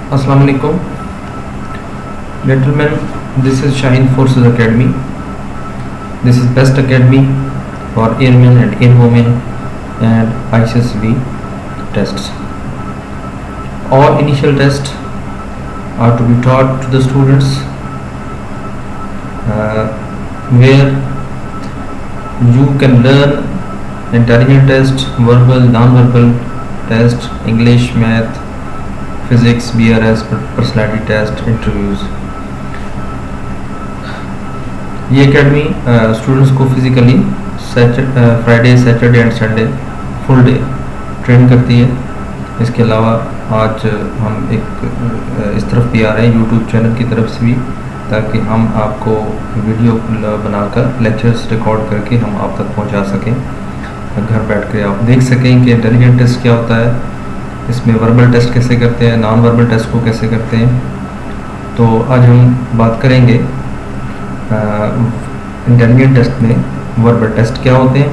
Assalamu alaikum, gentlemen. This is Shaheen Forces Academy. This is best academy for airmen and airwomen and ICSB tests. All initial tests are to be taught to the students, where you can learn intelligent test, verbal, non-verbal test, English, math, physics, BRS, personality test, interviews. ये academy students को physically Friday, Saturday and Sunday full day train करती है। इसके अलावा आज हम एक इस तरफ भी आ रहे हैं यूट्यूब चैनल की तरफ से भी, ताकि हम आपको वीडियो बनाकर लेक्चर्स रिकॉर्ड करके हम आप तक पहुंचा सकें। घर बैठ कर आप देख सकें कि इंटेलिजेंट टेस्ट क्या होता है, इसमें वर्बल टेस्ट कैसे करते हैं, नॉन वर्बल टेस्ट को कैसे करते हैं। तो आज हम बात करेंगे इंटेलिजेंट टेस्ट में वर्बल टेस्ट क्या होते हैं।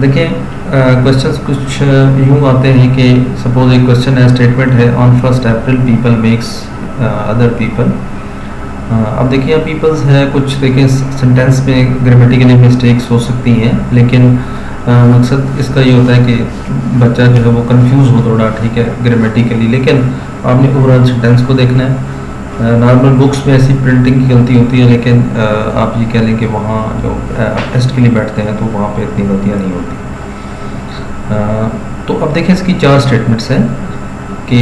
देखिए क्वेश्चंस कुछ यूँ आते हैं कि सपोज एक क्वेश्चन है, स्टेटमेंट है on 1 April people makes other people. अब देखिए यहाँ पीपल्स है, कुछ देखिए सेंटेंस में ग्रामेटिकली मिस्टेक्स हो सकती हैं, लेकिन मकसद इसका ये होता है कि बच्चा जो है वो कंफ्यूज हो थोड़ा, ठीक है, ग्रामेटिकली, लेकिन आपने ओवरऑल सेंटेंस को देखना है। नॉर्मल बुक्स में ऐसी प्रिंटिंग की गलती होती है, लेकिन आप ये कह लें कि वहाँ जो टेस्ट के लिए बैठते हैं तो वहाँ पे इतनी गलतियाँ नहीं होती। तो अब देखिए इसकी 4 स्टेटमेंट्स हैं कि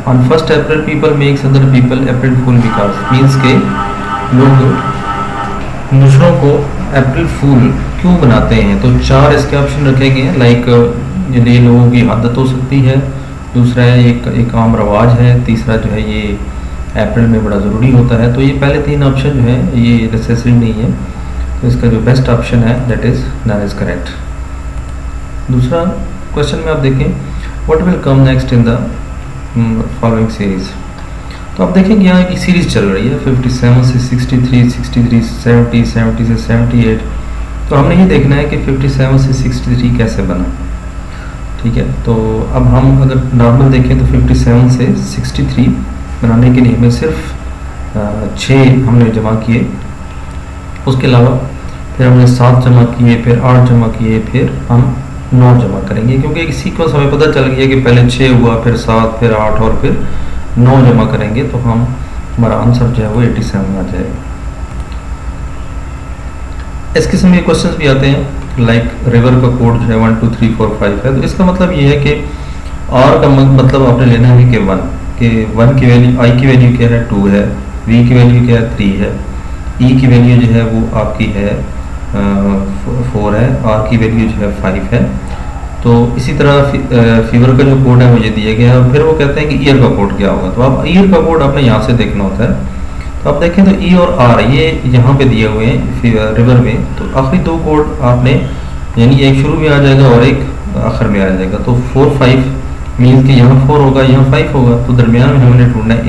on 1 April people makes other people April fool because, means के लोग दूसरों को अप्रैल फूल क्यों बनाते हैं। तो 4 इसके ऑप्शन रखे गए हैं, लाइक ये लोगों की आदत हो सकती है, दूसरा है एक आम रवाज है, तीसरा जो है ये अप्रैल में बड़ा ज़रूरी होता है। तो ये पहले 3 ऑप्शन जो है ये नेसेसरी नहीं है, तो इसका जो बेस्ट ऑप्शन है that is non is correct. दूसरा क्वेश्चन में आप देखें what will come next in the following series. तो आप देखेंगे यहाँ की सीरीज चल रही है 57 से 63, 63 से 70, 70 से 78। तो हमने ये देखना है कि 57 से 63 कैसे बना, ठीक है। तो अब हम अगर नॉर्मल देखें तो 57 से 63 बनाने के लिए हमें सिर्फ 6 हमने जमा किए, उसके अलावा फिर हमने 7 जमा किए, फिर 8 जमा किए, फिर हम 9 जमा करेंगे, क्योंकि एक सीक्वेंस हमें पता चल गया कि पहले 6 हुआ, फिर 7, फिर 8 और फिर 9 जमा करेंगे, तो हमारा आंसर जो है वो 87 आ जाएगा। इस किस्म के क्वेश्चंस भी आते हैं, लाइक रिवर का कोड जो है 1 2 3 4 5 है। तो इसका मतलब ये है कि आर का मतलब आपने लेना है कि 1 की वैल्यू, आई की वैल्यू क्या है 2 है, वी की वैल्यू क्या है 3 है, ई की वैल्यू जो है वो आपकी है 4 है, आर की वैल्यू जो है 5 है। तो इसी तरह फीवर का जो कोड है वो ये दिया गया है। फिर वो कहते हैं कि ईयर का कोड क्या होगा, तो आप ईयर का कोड आपने यहाँ से देखना होता है। तो आप देखें तो ई और आर ये यहाँ पे दिए हुए हैं रिवर में, तो आखिरी 2 कोड आपने, यानी एक शुरू में आ जाएगा और एक आखिर में आ जाएगा। तो 4 5 मीन्स कि यहाँ 4 होगा, यहाँ 5 होगा, तो दरमियान में हमने ढूंढना है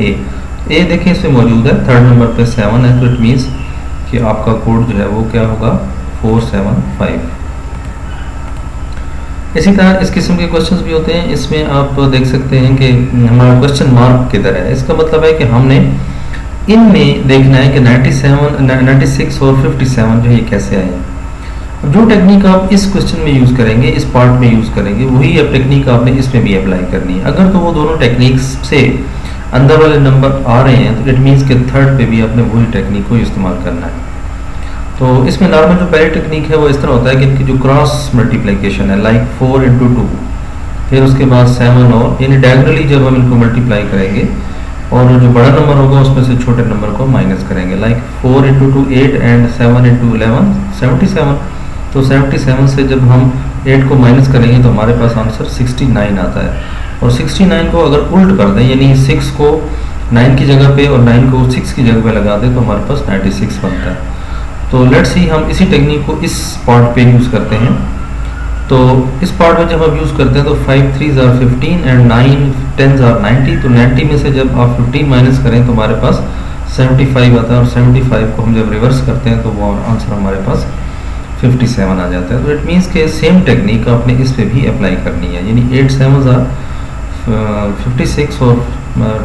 ए देखें इसमें मौजूद है, 3rd नंबर पे 7 है, तो इट मीन्स कि आपका कोड जो है वो क्या होगा 475। इसी तरह इस किस्म के क्वेश्चंस भी होते हैं, इसमें आप देख सकते हैं कि हमारा क्वेश्चन मार्क किधर है। इसका मतलब है कि हमने इनमें देखना है कि 97, 96 और 57 जो है कैसे आए हैं। जो टेक्निक आप इस क्वेश्चन में यूज़ करेंगे, इस पार्ट में यूज़ करेंगे, वही अब टेक्निक आपने इसमें भी अप्लाई करनी है। अगर तो वो दोनों टेक्निक्स से अंदर वाले नंबर आ रहे हैं तो इट मीन्स कि 3rd पे भी आपने वही टेक्निक को इस्तेमाल करना है। तो इसमें नॉर्मल जो पहली टेक्निक है वो इस तरह होता है कि इनकी जो क्रॉस मल्टीप्लिकेशन है, लाइक 4 × 2, फिर उसके बाद 7 और, यानी डायगोनली जब हम इनको मल्टीप्लाई करेंगे और जो बड़ा नंबर होगा उसमें से छोटे नंबर को माइनस करेंगे, लाइक 4 × 2 8 एंड 7 × 11 77। तो 77 से जब हम 8 को माइनस करेंगे तो हमारे पास आंसर 69 आता है। और 69 को अगर उल्ट कर दें, यानी 6 को 9 की जगह पे और 9 को 6 की जगह पे लगा दें, तो हमारे पास 96 बनता है। तो लेट्स सी हम इसी टेक्निक को इस पार्ट पे यूज़ करते हैं। तो इस पार्ट में जब हम यूज़ करते हैं तो 5 3s are 15 and 9 10s are 90। तो 90 में से जब आप 15 माइनस करें तो हमारे पास 75 आता है, और 75 को हम जब रिवर्स करते हैं तो वो आंसर हमारे पास 57 आ जाता है। तो इट मीन्स के सेम टेक्निक आपने इस पे भी अप्लाई करनी है, यानी 8 7s आर 56 और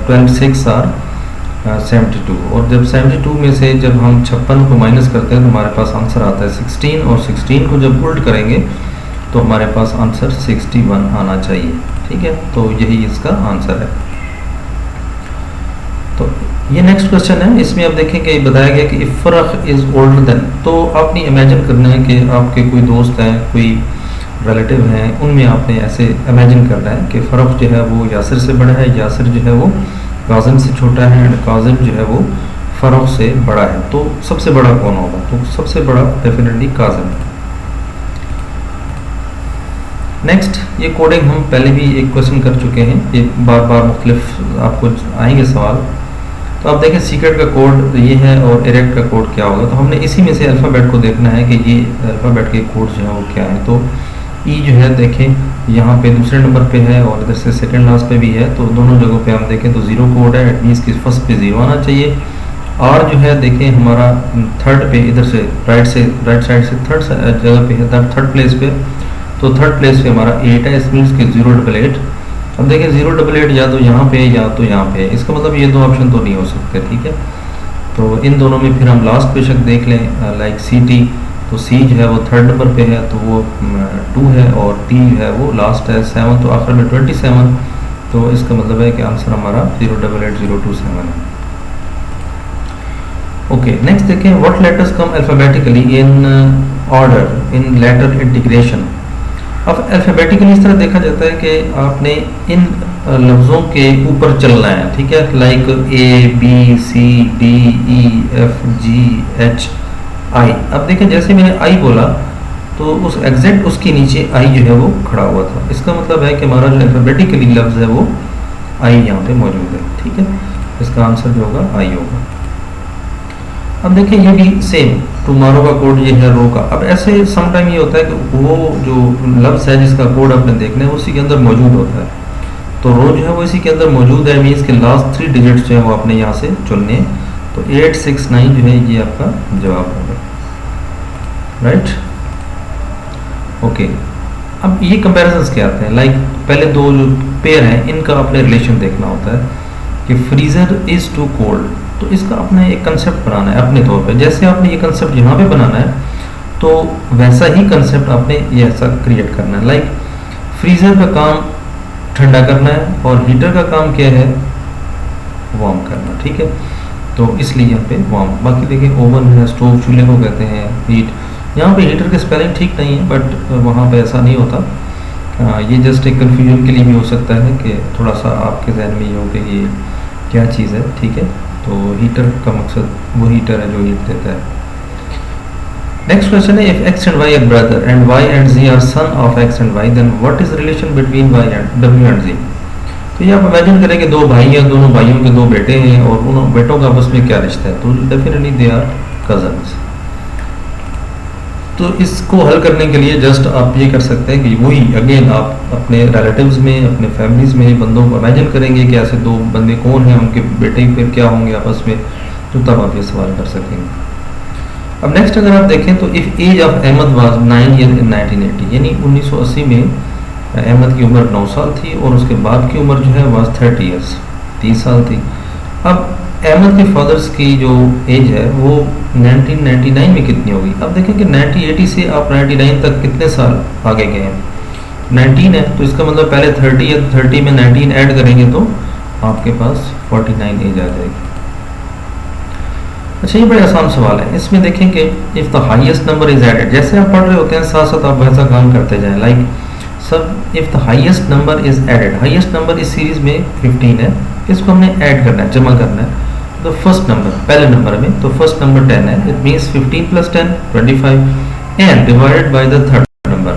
12 6 आर 72, और जब 72 में से जब हम 56 को माइनस करते हैं तो हमारे पास आंसर आता है 16, और 16 को जब उल्ट करेंगे तो हमारे पास आंसर 61 आना चाहिए। ठीक है, तो यही इसका आंसर है। तो ये नेक्स्ट क्वेश्चन है, इसमें आप देखें कि बताया गया कि इफ फरख इज़ ओल्डर देन, तो आपने इमेजिन करना है कि आपके कोई दोस्त हैं, कोई रिलेटिव हैं, उनमें आपने ऐसे इमेजिन करना है कि फ़र्क जो है वो यासिर से बड़ा है, यासिर जो है वो काजिम से छोटा है, एंड काजिम जो है वो फ़र्क से बड़ा है। तो सबसे बड़ा कौन होगा? तो सबसे बड़ा डेफिनेटली काजिम है। नेक्स्ट, ये कोडिंग हम पहले भी एक क्वेश्चन कर चुके हैं, ये बार बार मुख्तलिफ आपको आएंगे सवाल। तो आप देखें सीक्रेट का कोड ये है और इरेक्ट का कोड क्या होगा। तो हमने इसी में से अल्फ़ाबेट को देखना है कि ये अल्फ़ाबेट के कोड जो है वो क्या है। तो ई जो है देखें यहाँ पे दूसरे नंबर पे है और इधर से सेकंड लास्ट पे भी है, तो दोनों जगहों पे हम देखें तो ज़ीरो कोड है, इट मीन्स कि फर्स्ट पे ज़ीरो आना चाहिए। आर जो है देखें हमारा थर्ड पे, इधर से राइट साइड से थर्ड जगह पे है, थर्ड प्लेस पे, तो थर्ड प्लेस पे हमारा 8 है, इस मीन्स कि 088। अब देखिए 088 या तो यहाँ पे या तो यहाँ पे, इसका मतलब ये दो ऑप्शन तो नहीं हो सकते। ठीक है, तो इन दोनों में फिर हम लास्ट पे शक देख लें, लाइक CT, तो C जो है वो थर्ड नंबर पे है तो वो 2 है, और T जो है वो लास्ट है 7, तो आखिर में 27, तो इसका मतलब है कि आंसर हमारा 088027 है। ओके, नेक्स्ट देखें, what letters come alphabetically in order in letter integration. अब अल्फ़ाबेटिकली इस तरह देखा जाता है कि आपने इन लफ्ज़ों के ऊपर चलना है। ठीक है, लाइक ABCDEFGH I। अब देखें जैसे मैंने I बोला तो उस एग्जैक्ट उसके नीचे I जो है वो खड़ा हुआ था, इसका मतलब है कि हमारा जो अल्फ़ाबेटिकली लफ्ज़ है वो I यहाँ पे मौजूद है। ठीक है, इसका आंसर जो होगा I होगा। अब देखिए ये भी सेम, टुमारो का कोड ये है रो का। अब ऐसे समटाइम ये होता है कि वो जो लफ्ज़ है जिसका कोड आपने देखना है उसी के अंदर मौजूद होता है, तो रो जो है वो इसी के अंदर मौजूद है, मीन्स के लास्ट 3 डिजिट्स जो है वो आपने यहाँ से चुनने हैं। तो 869 जो है ये आपका जवाब होगा, राइट। ओके, अब ये कंपैरिजंस क्या आते हैं, लाइक पहले दो जो पेयर हैं इनका अपने रिलेशन देखना होता है कि फ्रीज़र इज़ टू कोल्ड, तो इसका अपने एक कंसेप्ट बनाना है अपने तौर पे। जैसे आपने ये कंसेप्ट यहाँ पे बनाना है तो वैसा ही कंसेप्ट आपने ये ऐसा क्रिएट करना है। लाइक फ्रीज़र का काम ठंडा करना है और हीटर का काम क्या है, वार्म करना। ठीक है, तो इसलिए यहाँ पे वार्म। बाकी देखिए ओवन है, स्टोव चूल्हे को कहते हैं हीट। यहाँ पे हीटर की स्पेलिंग ठीक नहीं है, बट वहाँ पे ऐसा नहीं होता। ये जस्ट एक कन्फ्यूजन के लिए भी हो सकता है कि थोड़ा सा आपके जहन में ये हो कि ये क्या चीज़ है। ठीक है, तो हीटर का मकसद वो हीटर है जो हीट देता है। नेक्स्ट क्वेश्चन है, if x and y are brother and y and z are son of x and y, then what is relation between y and w and z? तो ये आप इमेजिन करें कि दो भाई हैं, दोनों भाइयों के दो बेटे हैं और उन बेटों का आपस में क्या रिश्ता है, तो डेफिनेटली दे आर कजन्स। तो इसको हल करने के लिए जस्ट आप ये कर सकते हैं कि वही अगेन आप अपने रिलेटिव्स में, अपने फैमिलीज में बंदों को इमेजिन करेंगे कि ऐसे दो बंदे कौन हैं, उनके बेटे फिर क्या होंगे आपस में, तो तब आप ये सवाल कर सकेंगे। अब नेक्स्ट अगर आप देखें तो if age of Ahmed was 9 year in 1980, यानी 1980 में अहमद की उम्र 9 साल थी और उसके बाप की उम्र जो है वाज 30 ईयर्स, 30 साल थी। अब अहमद के फादर्स की जो एज है वो 1999 में कितनी होगी। अब देखें कि 1980 से आप 99 तक कितने साल आगे गए हैं, 19 है, तो इसका मतलब पहले 30 है, 30 में 19 ऐड करेंगे तो आपके पास 49 एज आ जाएगी। अच्छा, ये बड़ा आसान सवाल है। इसमें देखें कि if the highest number is added, जैसे आप पढ़ रहे होते हैं साथ साथ आप वैसा काम करते जाएं। लाइक सब if the highest number is added, highest number इस सीरीज में 15 है, इसको हमने ऐड करना है, जमा करना है। तो फर्स्ट नंबर पहले नंबर में, तो फर्स्ट नंबर 10 है, it means 15 + 10 25 and divided by the third number.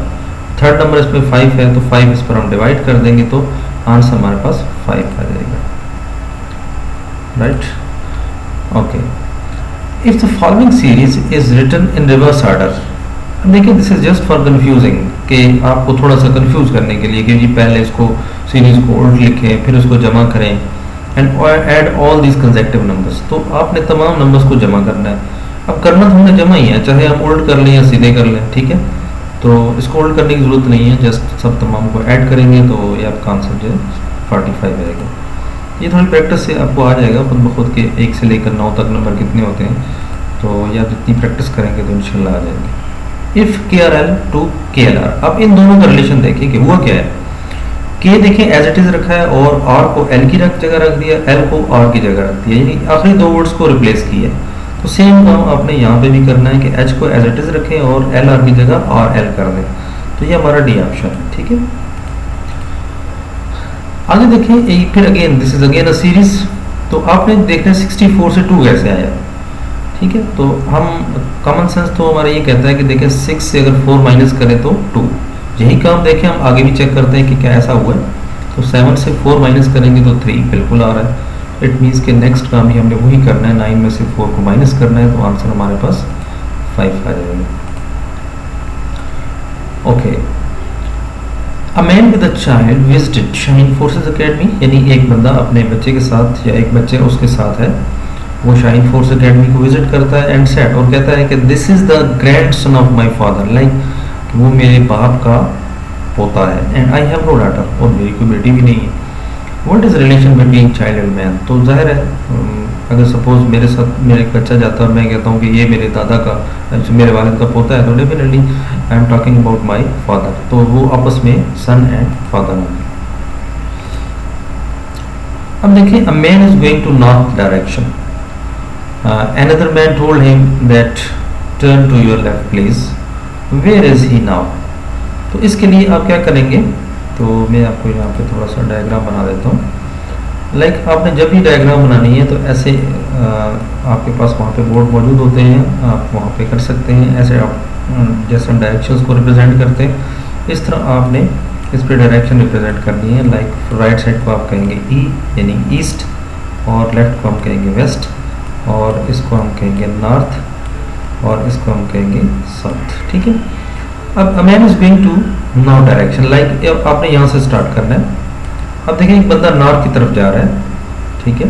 Third number इस पर 5 है तो 5 इस पर हम डिवाइड कर देंगे तो आंसर हमारे पास 5 आ जाएगा, right. Okay, if the following series is written in reverse order. अब देखिए this is just for confusing, कि आपको थोड़ा सा कंफ्यूज करने के लिए कि जी पहले इसको सीरीज को उल्ट लिखें फिर उसको जमा करें and add all these consecutive numbers. तो आपने तमाम नंबर्स को जमा करना है। अब करना तो हमने जमा ही है, चाहे हम उल्ट कर लें या सीधे कर लें, ठीक है। तो इसको उल्ट करने की ज़रूरत नहीं है, जस्ट सब तमाम को ऐड करेंगे तो ये आपका आंसर जो है 45 आएगा। ये थोड़ी प्रैक्टिस से आपको आ जाएगा खुद ब खुद के 1 से लेकर 9 तक नंबर कितने होते हैं, तो ये आप जितनी प्रैक्टिस करेंगे तो इंशाल्लाह आ जाएंगे। इफ़ KRL टू KLR, अब इन दोनों का रिलेशन देखिए कि हुआ क्या है। के देखिए एज इट इज़ रखा है और R को L की जगह रख दिया, L को R की जगह रख दिया, यानी आखिरी 2 वर्ड्स को रिप्लेस किया है। तो सेम काम आपने यहाँ पे भी करना है कि H को एज इट इज़ रखें और LR की जगह RL कर दें। तो ये हमारा डी ऑप्शन है, ठीक है। आगे देखें, फिर again this is again a series. तो आपने देखना है 64 से 2 कैसे आया, ठीक है। तो हम कॉमन सेंस तो हमारा ये कहता है कि देखें 6 से अगर 4 माइनस करें तो 2, यही काम देखें हम आगे भी चेक करते हैं कि क्या ऐसा हुआ है। तो 7 से 4 माइनस करेंगे तो 3 बिल्कुल आ रहा है। इट मीन्स के नेक्स्ट काम ही हमने वही करना है, 9 में से 4 को माइनस करना है, तो आंसर हमारे पास 5 आ जाएगा। Okay, a man with a child visited shine forces academy, यानी एक बंदा अपने बच्चे के साथ या एक बच्चे उसके साथ है, वो शाइन फोर्स एकेडमी को विजिट करता है एंड सेड, और कहता है कि this is the grandson of my father, like वो मेरे बाप का पोता है, and I have no daughter, और मेरी कोई बेटी भी नहीं है। What is relation between child and man, तो जाहिर है अगर सपोज मेरे साथ मेरा एक बच्चा जाता है और मैं कहता हूँ कि ये मेरे दादा का, मेरे वालिद का पोता है, तो definitely I am talking about my father, तो वो आपस में सन एंड फादर होंगे। अब देखिए, a man is going to north direction, another man told him that turn to your left please, where is he now. तो इसके लिए आप क्या करेंगे, तो मैं आपको यहाँ पे थोड़ा सा डायग्राम बना देता हूँ। लाइक आपने जब भी डायग्राम बनानी है तो ऐसे आपके पास वहाँ पे बोर्ड मौजूद होते हैं, आप वहाँ पे कर सकते हैं। ऐसे आप जैसे हम डायरेक्शंस को रिप्रेजेंट करते हैं, इस तरह आपने इस पर डायरेक्शन रिप्रेजेंट करनी है। लाइक राइट साइड को आप कहेंगे ई यानी ईस्ट, और लेफ्ट को हम कहेंगे वेस्ट, और इसको हम कहेंगे नॉर्थ, और इसको हम कहेंगे साउथ, ठीक है। अब a man is going to north direction, like आपने यहाँ से स्टार्ट करना है। अब देखिए, एक बंदा नॉर्थ की तरफ जा रहा है, ठीक है।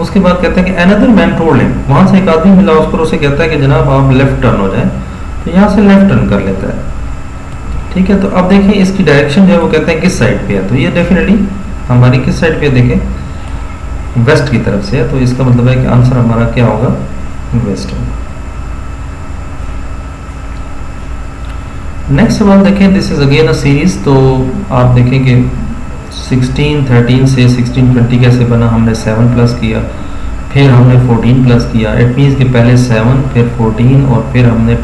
उसके बाद कहता है कि अनदर मैन टोल्ड हिम, वहाँ से एक आदमी मिला उसको, उसे कहता है कि जनाब आप लेफ्ट टर्न हो जाए, तो यहाँ से लेफ्ट टर्न कर लेता है, ठीक है। तो अब देखिए इसकी डायरेक्शन जो है वो कहते हैं किस साइड पे है, तो ये डेफिनेटली हमारी किस साइड पे है, देखें वेस्ट की तरफ से है, तो इसका मतलब है कि आंसर हमारा क्या होगा, वेस्ट होगा। नेक्स्ट सवाल देखें, this is again a series. तो आप देखें कि 16 13 से 16 20 कैसे बना, हमने 7 प्लस किया, फिर हमने 14 प्लस किया। इट मीन्स कि पहले 7 फिर 14 और फिर हमने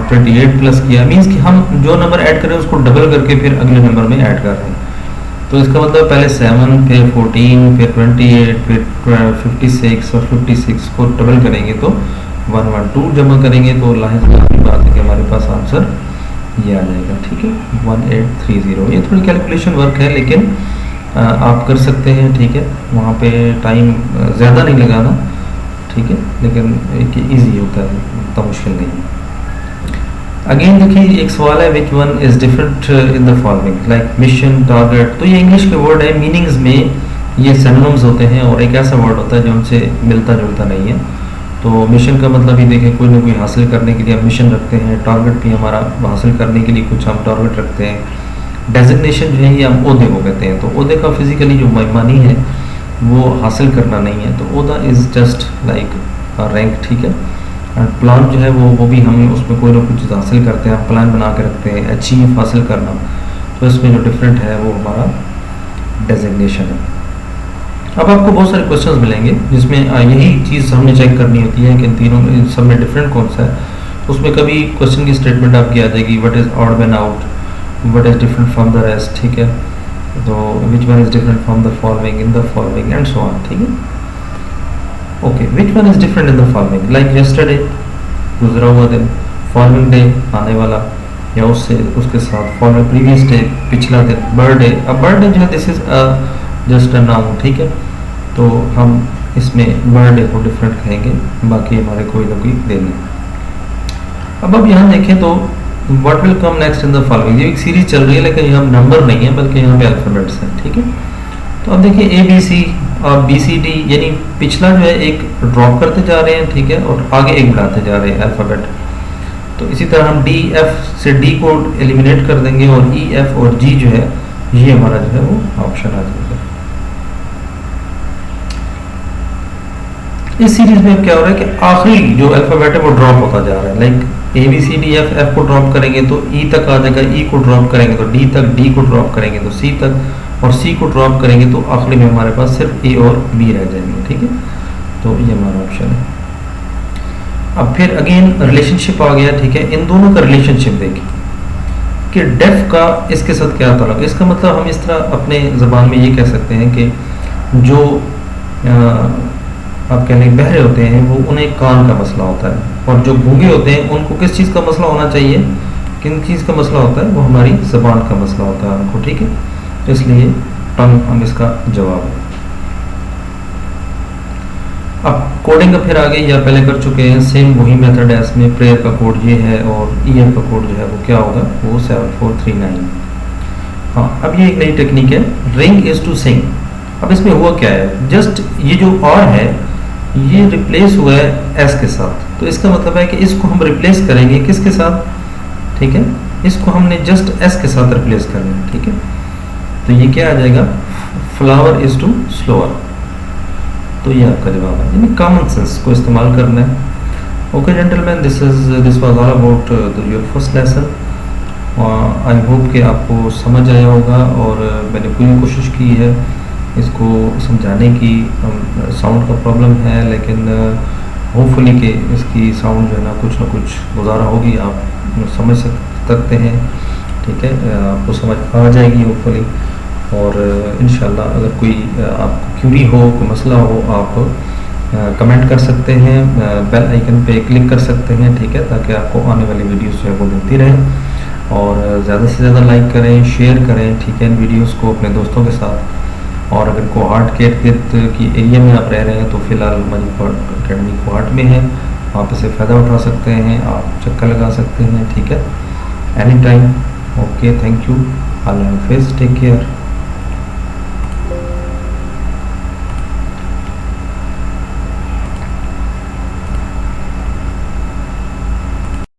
28 प्लस किया। मीन्स कि हम जो नंबर ऐड करें उसको डबल करके फिर अगले नंबर में ऐड कर रहे हैं। तो इसका मतलब पहले 7 फिर 14 फिर 28 फिर 56 और 56 को डबल करेंगे तो 112 जमा करेंगे, तो लाहिज़ बात है कि हमारे पास आंसर ये आ जाएगा, ठीक है, 1830। ये थोड़ी कैलकुलेशन वर्क है, लेकिन आप कर सकते हैं, ठीक है। वहाँ पे टाइम ज़्यादा नहीं लगाना, ठीक है, लेकिन एक ईजी होता है, इतना मुश्किल नहीं है। अगेन देखिए, एक सवाल है, which one is different in the following, like mission, target. तो ये इंग्लिश के वर्ड है, मीनिंग्स में ये सिनोनिम्स होते हैं, और एक ऐसा वर्ड होता है जो उनसे मिलता जुलता नहीं है। तो मिशन का मतलब ही देखें, कोई ना कोई हासिल करने के लिए हम मिशन रखते हैं। टारगेट भी हमारा हासिल करने के लिए कुछ हम टारगेट रखते हैं। डेजिग्नेशन जो है ये हम ओहदे को कहते हैं, तो ओहदे का फिजिकली जो मानी है वो हासिल करना नहीं है, तो ओहदा इज़ जस्ट लाइक रैंक, ठीक है। एंड प्लान जो है वो भी हम उसमें कोई ना कुछ चीज़ हासिल करते हैं, हम प्लान बना के रखते हैं, अचीव हासिल करना। तो इसमें जो डिफरेंट है वो हमारा डेजिग्नेशन है। अब आपको बहुत सारे क्वेश्चंस मिलेंगे जिसमें यही चीज़ हमने चेक करनी होती है कि इन तीनों में सब में डिफरेंट कौन सा है। तो उसमें कभी क्वेश्चन की स्टेटमेंट आपकी आ जाएगी, what is odd man out, what is different from the rest, ठीक है। तो which one is different from the following, in the following and so on, ठीक है। Okay, which one is different in the following, like yesterday गुजरा हुआ दिन, following day आने वाला, या उससे उसके साथ फॉलोइंग प्रीवियस डे पिछला दिन, बर्थडे। अब बर्थडे जो है this is just a noun, ठीक है। तो हम इसमें बर्थडे को डिफरेंट कहेंगे, बाकी हमारे कोई ना कोई दिन है। अब यहाँ देखें तो what will come next in the following, ये एक सीरीज चल रही है, लेकिन यहाँ नंबर नहीं है बल्कि यहाँ पे अल्फाबेट्स हैं, ठीक है। तो अब देखिए ए बी सी और बी सी डी, यानी पिछला जो है एक ड्रॉप करते जा रहे हैं, ठीक है, और आगे एक बढ़ाते जा रहे हैं अल्फ़ाबेट। तो इसी तरह हम डी एफ से डी को एलिमिनेट कर देंगे और ई एफ और जी जो है ये हमारा जो है वो ऑप्शन आ जाएगा। इस सीरीज में क्या हो रहा है कि आखिरी जो अल्फ़ाबेट है वो ड्रॉप होता जा रहा है। Like A B C D F, F को ड्रॉप करेंगे तो ई तक आ जाएगा, ई को ड्रॉप करेंगे तो डी तक, डी को ड्रॉप करेंगे तो सी तक, और सी को ड्रॉप करेंगे तो आखिरी में हमारे पास सिर्फ ए और बी रह जाएंगे, ठीक है। तो ये हमारा ऑप्शन है। अब फिर अगेन रिलेशनशिप आ गया, ठीक है। इन दोनों का रिलेशनशिप देखिए कि डेफ का इसके साथ क्या ताल्लुक। इसका मतलब हम इस तरह अपने ज़बान में ये कह सकते हैं कि जो आप कह लें बहरे होते हैं वो उन्हें कान का मसला होता है, और जो गूंगे होते हैं उनको किस चीज़ का मसला होना चाहिए, किन चीज़ का मसला होता है, वो हमारी ज़बान का मसला होता है उनको, ठीक है। इसलिए टंग हम इसका जवाब है। अब कोडिंग का फिर आगे या पहले कर चुके हैं, सेम वही मेथड है। इसमें प्रेयर का कोड ये है और ईएफ का कोड जो है वो क्या होगा, वो 7439। हाँ, अब ये एक नई टेक्निक है, रिंग इज टू सिंग। अब इसमें हुआ क्या है, जस्ट ये जो और है ये रिप्लेस हुआ है एस के साथ। तो इसका मतलब है कि इसको हम रिप्लेस करेंगे किसके साथ, ठीक है, इसको हमने जस्ट एस के साथ रिप्लेस करना है, ठीक है। तो ये क्या आ जाएगा, फ्लावर इज टू स्लोअर। तो ये आपका जवाब है, यानी कॉमन सेंस को इस्तेमाल करना है। Okay gentleman, this was all about your first lesson. I hope कि आपको समझ आया होगा, और मैंने पूरी कोशिश की है इसको समझाने की। साउंड का प्रॉब्लम है, लेकिन होपफुली कि इसकी साउंड जो है ना कुछ गुजारा होगी, आप समझ सकते हैं, ठीक है, आपको समझ आ जाएगी होपफुली। और इंशाल्लाह अगर कोई आपको क्यूरी हो, कोई मसला हो, आप कमेंट कर सकते हैं, बेल आइकन पे क्लिक कर सकते हैं, ठीक है, ताकि आपको आने वाली वीडियोस जो है वो मिलती रहे। और ज़्यादा से ज़्यादा लाइक करें, शेयर करें, ठीक है, इन वीडियोस को अपने दोस्तों के साथ। और अगर कोहाट के इर्द गिर्द की एरिया में आप रह रहे हैं तो फ़िलहाल हमारी अकेडमी कोहाट में है, आप इसे फ़ायदा उठा सकते हैं, आप चक्कर लगा सकते हैं, ठीक है, any time. Okay, thank you, अल्लाह हाफिज़, टेक केयर।